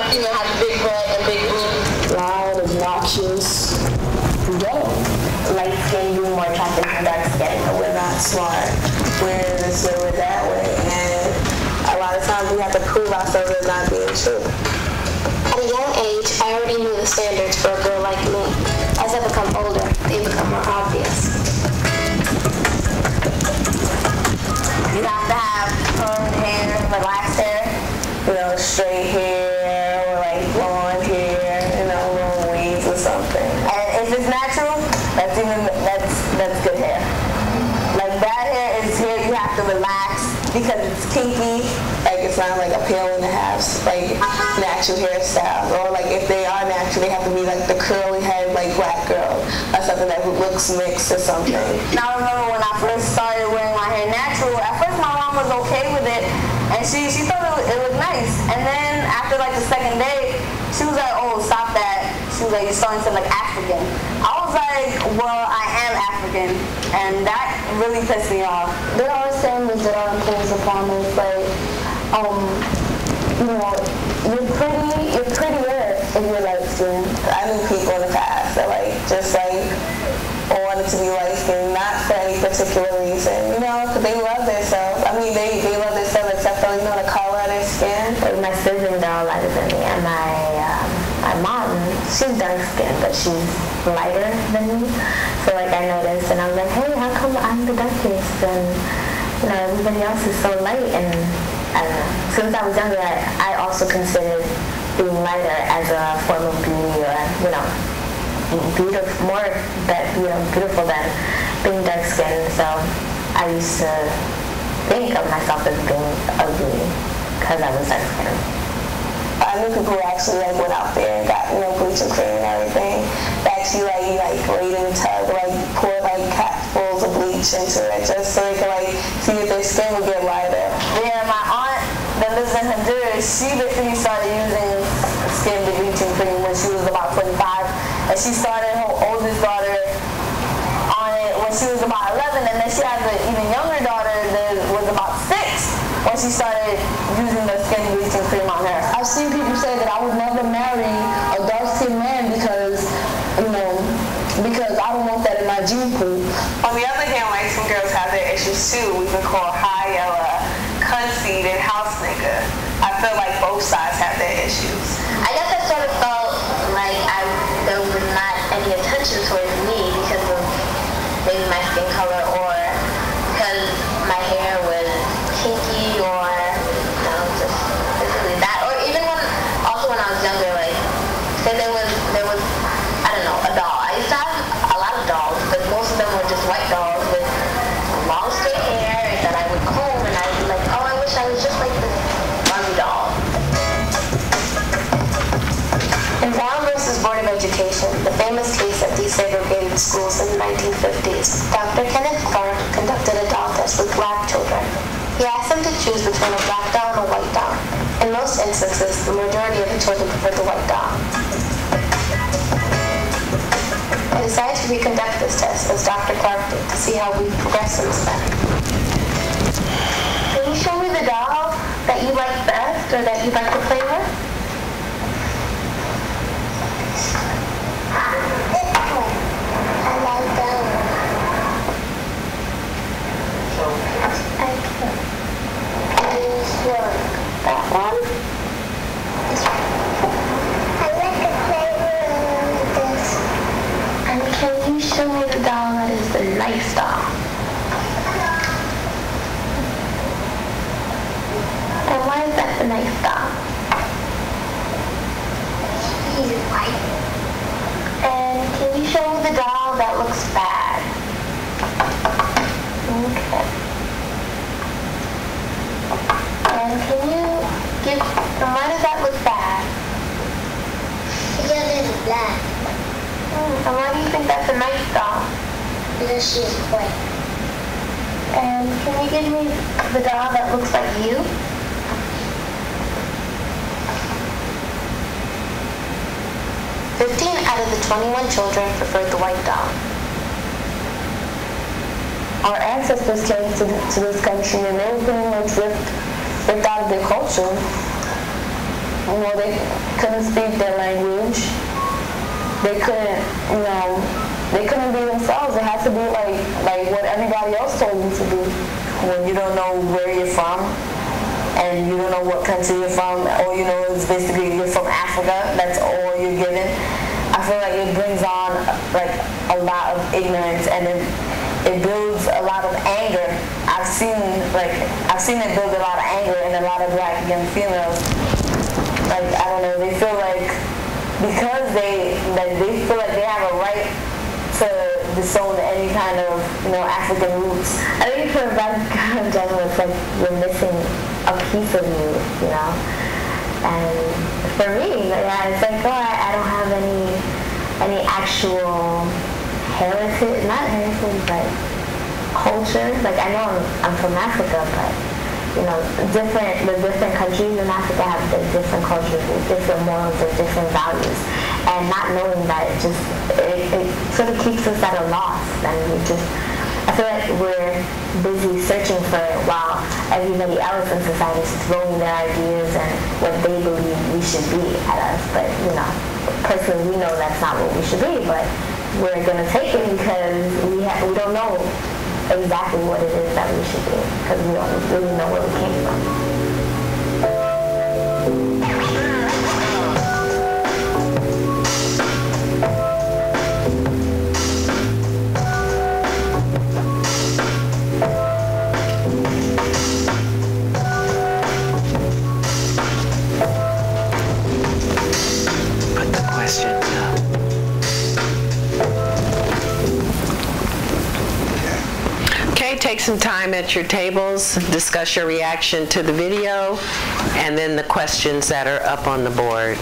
Some female has big butt and big boobs. Loud, obnoxious, gay. Light skin, you more attractive than dark skin. We're not smart. We're this way, we're that way. And a lot of times we have to prove ourselves as not being true. At a young age, I already knew the standards for a girl like me. As I become older, they become more obvious. You have to have curly hair, relaxed hair. You know, straight hair or like blonde hair, you know, little waves or something. And if it's natural, that's good hair. Like bad hair is hair you have to relax because it's kinky. Like it's not like a pale and a half, like natural hairstyles. Or like if they are natural, they have to be like the curly head, like black girl, or something that looks mixed or something. Now I remember when I first started wearing my hair natural, at first my mom was okay with it, and she thought it looked nice. And then after like the second day, she was like, oh, stop that. She was like, you're starting to look African. I was like, well, I am African, and that really pissed me off. There are standards that are imposed upon us, like, you know, you're prettier if you're light skinned. I knew people in the past that like just like wanted to be light skinned, not for any particular reason, you know, because they love themselves. I mean, they love themselves except for, you know, the color of their skin. Like my sibling are all lighter than me, and my mom, she's dark skinned, but she's lighter than me. So like I noticed, and I was like, hey, how come I'm the darkest, and you know everybody else is so light? And I don't know. Since I was younger, I also considered being lighter as a form of beauty, or you know, beautiful than being dark skinned. So I used to think of myself as being ugly because I was dark skinned. I knew people who actually like went out there and got, you know, bleaching cream and everything. They actually like laid in the tub, like poured like capfuls of bleach into it just so they could like see if their skin would get lighter. Yeah, my aunt that lives in Honduras, she basically started using skin bleaching cream when she was about 25, and she started her oldest daughter on it when she was about 11, and then she has an even younger daughter that was about 6 when she started using the skin bleaching cream on her. I've seen people say that I would never marry a dark-skinned man because I don't want that in my gene pool. On the other hand, like some girls have their issues too. We've been called high yellow, conceit, and house nigga. I feel like both sides have their issues. I guess I sort of felt like there was not any attention towards me because of maybe my skin color or because my hair was kinky or just basically that. Or even when I was younger, like say there was I don't know, a doll. I used to have a lot of dolls, but most of them were just white dolls with long straight hair that I would comb, and I'd be like, oh, I wish I was just like this Barbie doll. In Brown versus Board of Education, the famous case of desegregated schools in the 1950s, Dr. Kenneth Clark conducted a doll test with black children. He asked them to choose between a black doll and a white doll. In most instances, the majority of the children preferred the white doll. I decided to reconduct this test as Dr. Clark did to see how we progressed since then. Can you show me the doll that you like best or that you'd like to play with? That one? I like to play with this. And can you show me the doll that is the nice doll? And why is that the nice doll? He's white. And can you show me the doll that looks bad? Okay. And can you and why does that look bad? Because it's black. And why do you think that's a nice doll? Because she's white. And can you give me the doll that looks like you? "15 out of the 21 children preferred the white doll. Our ancestors came to this country and they were pretty much ripped out of their culture. they couldn't speak their language. They couldn't, they couldn't be themselves. They had to be like what everybody else told them to be. When you don't know where you're from, and you don't know what country you're from, all you know is basically you're from Africa, that's all you're given. I feel like it brings on like a lot of ignorance, and it builds a lot of anger. I've seen it build a lot of anger in a lot of black young females. Like, I don't know, they feel like because they feel like they have a right to disown any kind of African roots. I think for black in general, it's like you're missing a piece of you, And for me, yeah, it's like, I don't have any actual heritage, not heritage, but culture. Like, I know I'm from Africa, but the different countries in Africa have their different cultures, their different morals, their different values, and not knowing that it sort of keeps us at a loss. And I feel like we're busy searching for it while everybody else in society is throwing their ideas and what they believe we should be at us. But personally, we know that's not what we should be, but we're gonna take it because we don't know exactly what it is that we should do, because we don't really know where we came from. Put the question down. Okay, take some time at your tables, discuss your reaction to the video, and then the questions that are up on the board.